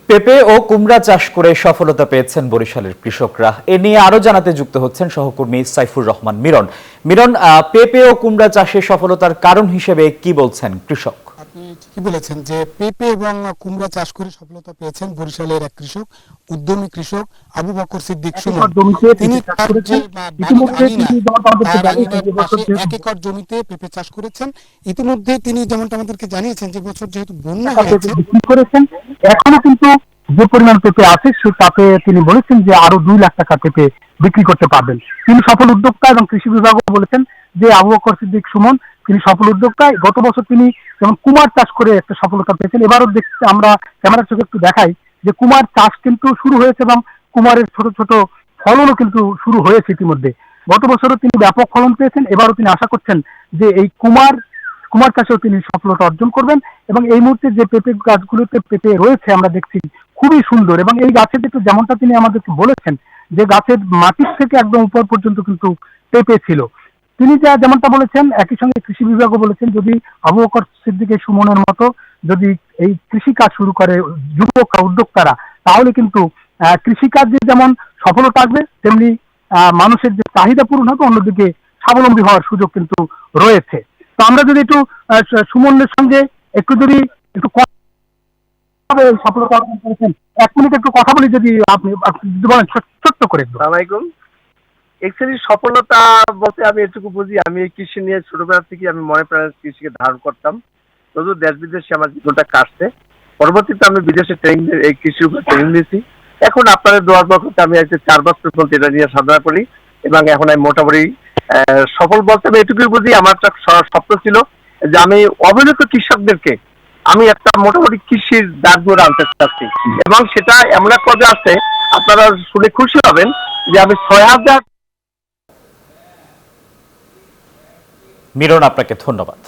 পেঁপে ও কুমড়া চাষ করে সফলতা পেয়েছেন বরিশালের কৃষকরা। এ নিয়ে আরো জানাতে যুক্ত হচ্ছেন সহকর্মী সাইফুর রহমান মিরন। মিরন, পেঁপে ও কুমড়া চাষে সফলতার কারণ হিসেবে কি বলছেন কৃষক? আপনি ঠিকই বলেছেন যে পেঁপে এবং কুমড়া চাষ করে সফলতা পেয়েছেন বরিশালের এক কৃষক, উদ্যমী কৃষক আবু বকর সিদ্দিক সুমন। তিনি তার যে বাড়ির আঙিনার পাশে 1 একর জমিতে পেঁপে চাষ করেছেন। ইতিমধ্যে তিনি যেমনটা আমাদেরকে জানিয়েছেন যে বছর যেহেতু বন্যা হয়েছে বিক্রি করেছেন, এখনো কিন্তু যে পরিমাণ পেঁপে আছে সে তাতে তিনি বলেছেন যে আরো 2 লাখ টাকা পেঁপে বিক্রি করতে পারবেন। তিনি সফল উদ্যোক্তা এবং কৃষি বিভাগও বলেছেন যে আবু বকর সিদ্দিক সুমন তিনি সফল উদ্যোক্তা। গত বছর তিনি যেমন কুমার চাষ করে একটা সফলতা পেয়েছেন, এবারও দেখতে আমরা ক্যামেরার চোখে একটু দেখাই যে কুমার চাষ কিন্তু শুরু হয়েছে এবং কুমারের ছোট ছোট ফলনও কিন্তু শুরু হয়েছে ইতিমধ্যে। গত বছরও তিনি ব্যাপক ফলন পেয়েছেন, এবারও তিনি আশা করছেন যে এই কুমার চাষেও তিনি সফলতা অর্জন করবেন। এবং এই মুহূর্তে যে পেঁপে গাছগুলোতে পেঁপে রয়েছে আমরা দেখছি খুবই সুন্দর, এবং এই গাছের কিন্তু যেমনটা তিনি আমাদেরকে বলেছেন যে গাছের মাটির থেকে একদম উপর পর্যন্ত কিন্তু পেঁপে ছিল। তিনি যেমনটা বলেছেন, একই সঙ্গে কৃষি বিভাগও বলেছেন যদি আবু বকর সিদ্দিকের সুমনের মতো যদি এই কৃষি কাজ শুরু করে যুবক উদ্যোক্তারা, তাহলে কিন্তু কৃষিকাজে যেমন সফলতা আসবে তেমনি মানুষের যে চাহিদা পূরণ হবে, অন্যদিকে স্বাবলম্বী হওয়ার সুযোগ কিন্তু রয়েছে। তো আমরা যদি একটু সুমনের সঙ্গে একটু সফলতা অর্জন করেছেন, 1 মিনিট একটু কথা বলি, যদি আপনি যদি বলেন ছোট্ট করে একটু। আসসালামাইকুম। অ্যাকচুয়ালি সফলতা বলতে আমি এটুকু বুঝি, আমি এই কৃষি নিয়ে ছোটবেলা থেকে আমি মনে প্রাণে কৃষিকে ধারণ করতাম। তবু দেশ বিদেশে আমার জীবনটা কাটছে। পরবর্তীতে আমি বিদেশে এই কৃষির উপর ট্রেনিং নিয়েছি। এখন আপনাদের দোয়ার বরকতে আমি আজকে 4 বছর পর্যন্ত এটা নিয়ে সাধনা করি এবং এখন আমি মোটামুটি সফল বলতে আমি এটুকুই বুঝি, আমার একটা স্বপ্ন ছিল যে আমি অবহেলিত কৃষকদেরকে আমি একটা মোটামুটি কৃষির দাগ ধরে আনতে চাচ্ছি, এবং সেটা এমন এক পর্যায়ে আছে আপনারা শুনে খুশি হবেন যে আমি 6000। মিরন, আপনাকে ধন্যবাদ।